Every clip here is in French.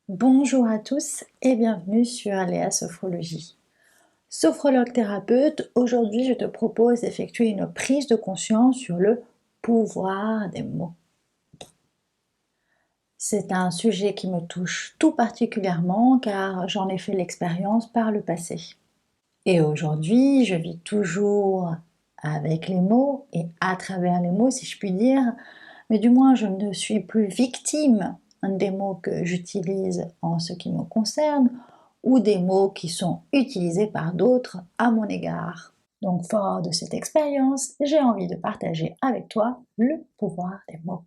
Bonjour à tous et bienvenue sur Léa Sophrologie. Sophrologue thérapeute, aujourd'hui je te propose d'effectuer une prise de conscience sur le pouvoir des mots. C'est un sujet qui me touche tout particulièrement car j'en ai fait l'expérience par le passé. Et aujourd'hui, je vis toujours avec les mots et à travers les mots, si je puis dire, mais du moins je ne suis plus victime des mots que j'utilise en ce qui me concerne ou des mots qui sont utilisés par d'autres à mon égard. Donc fort de cette expérience, j'ai envie de partager avec toi le pouvoir des mots.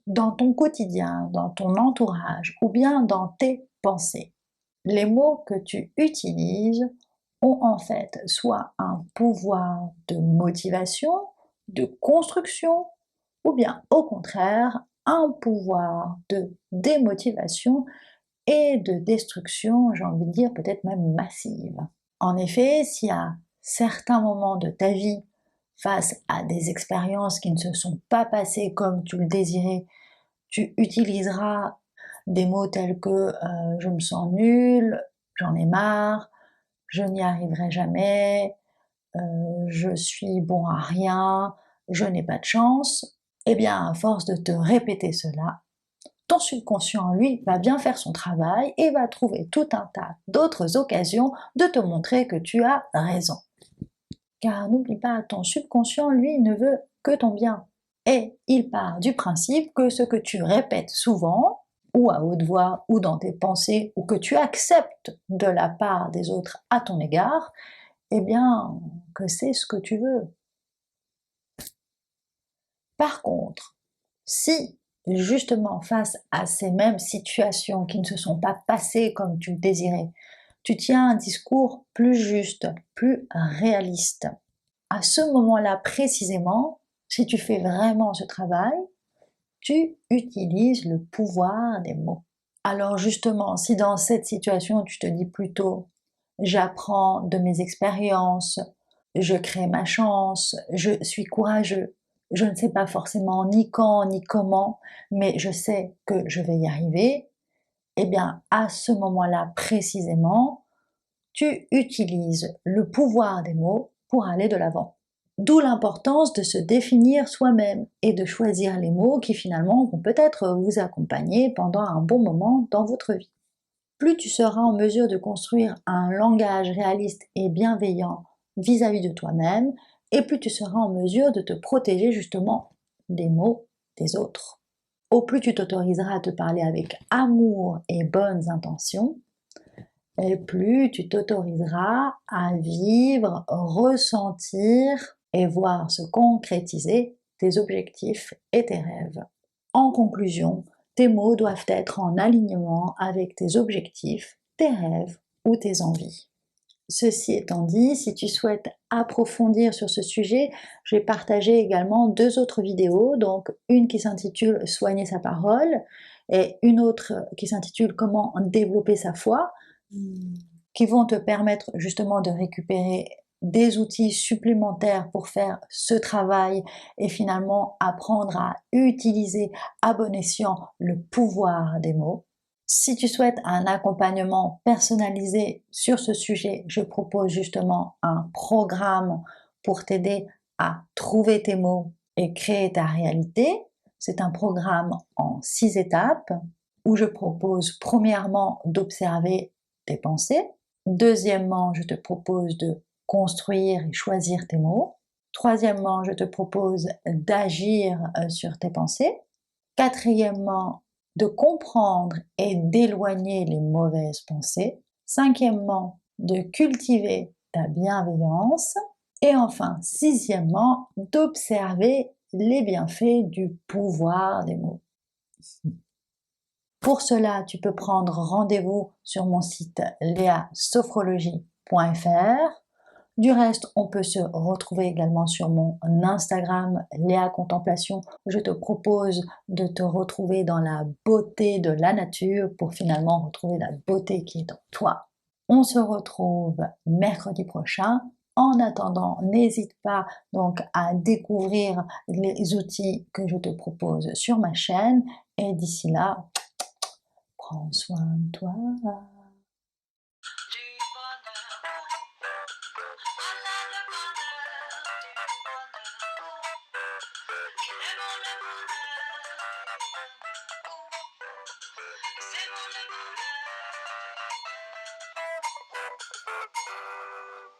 Dans ton quotidien, dans ton entourage ou bien dans tes pensées, les mots que tu utilises ont en fait soit un pouvoir de motivation, de construction, ou bien au contraire un pouvoir de démotivation et de destruction, j'ai envie de dire peut-être même massive. En effet, si à certains moments de ta vie, face à des expériences qui ne se sont pas passées comme tu le désirais, tu utiliseras des mots tels que je me sens nul, j'en ai marre, je n'y arriverai jamais, je suis bon à rien, je n'ai pas de chance, eh bien à force de te répéter cela, ton subconscient, lui, va bien faire son travail et va trouver tout un tas d'autres occasions de te montrer que tu as raison. Car n'oublie pas, ton subconscient, lui, ne veut que ton bien. Et il part du principe que ce que tu répètes souvent, ou à haute voix, ou dans tes pensées, ou que tu acceptes de la part des autres à ton égard, eh bien, que c'est ce que tu veux. Par contre, si justement face à ces mêmes situations qui ne se sont pas passées comme tu le désirais, tu tiens un discours plus juste, plus réaliste, à ce moment-là précisément, si tu fais vraiment ce travail, tu utilises le pouvoir des mots. Alors justement, si dans cette situation tu te dis plutôt « j'apprends de mes expériences, je crée ma chance, je suis courageux, je ne sais pas forcément ni quand ni comment, mais je sais que je vais y arriver », eh bien à ce moment-là précisément, tu utilises le pouvoir des mots pour aller de l'avant. D'où l'importance de se définir soi-même et de choisir les mots qui finalement vont peut-être vous accompagner pendant un bon moment dans votre vie. Plus tu seras en mesure de construire un langage réaliste et bienveillant vis-à-vis de toi-même, et plus tu seras en mesure de te protéger justement des mots des autres. Au plus tu t'autoriseras à te parler avec amour et bonnes intentions, et plus tu t'autoriseras à vivre, ressentir et voir se concrétiser tes objectifs et tes rêves. En conclusion, tes mots doivent être en alignement avec tes objectifs, tes rêves ou tes envies. Ceci étant dit, si tu souhaites approfondir sur ce sujet, je vais partager également 2 autres vidéos, donc une qui s'intitule « Soigner sa parole » et une autre qui s'intitule « Comment développer sa foi », qui vont te permettre justement de récupérer des outils supplémentaires pour faire ce travail et finalement apprendre à utiliser à bon escient le pouvoir des mots. Si tu souhaites un accompagnement personnalisé sur ce sujet, je propose justement un programme pour t'aider à trouver tes mots et créer ta réalité. C'est un programme en 6 étapes où je propose premièrement d'observer tes pensées. Deuxièmement, je te propose de construire et choisir tes mots. Troisièmement, je te propose d'agir sur tes pensées. Quatrièmement, de comprendre et d'éloigner les mauvaises pensées. Cinquièmement, de cultiver ta bienveillance. Et enfin, sixièmement, d'observer les bienfaits du pouvoir des mots. Pour cela, tu peux prendre rendez-vous sur mon site leasophrologie.fr. Du reste, on peut se retrouver également sur mon Instagram Léa Contemplation. Je te propose de te retrouver dans la beauté de la nature pour finalement retrouver la beauté qui est en toi. On se retrouve mercredi prochain. En attendant, n'hésite pas donc à découvrir les outils que je te propose sur ma chaîne et d'ici là, prends soin de toi. C'est bon le bonheur.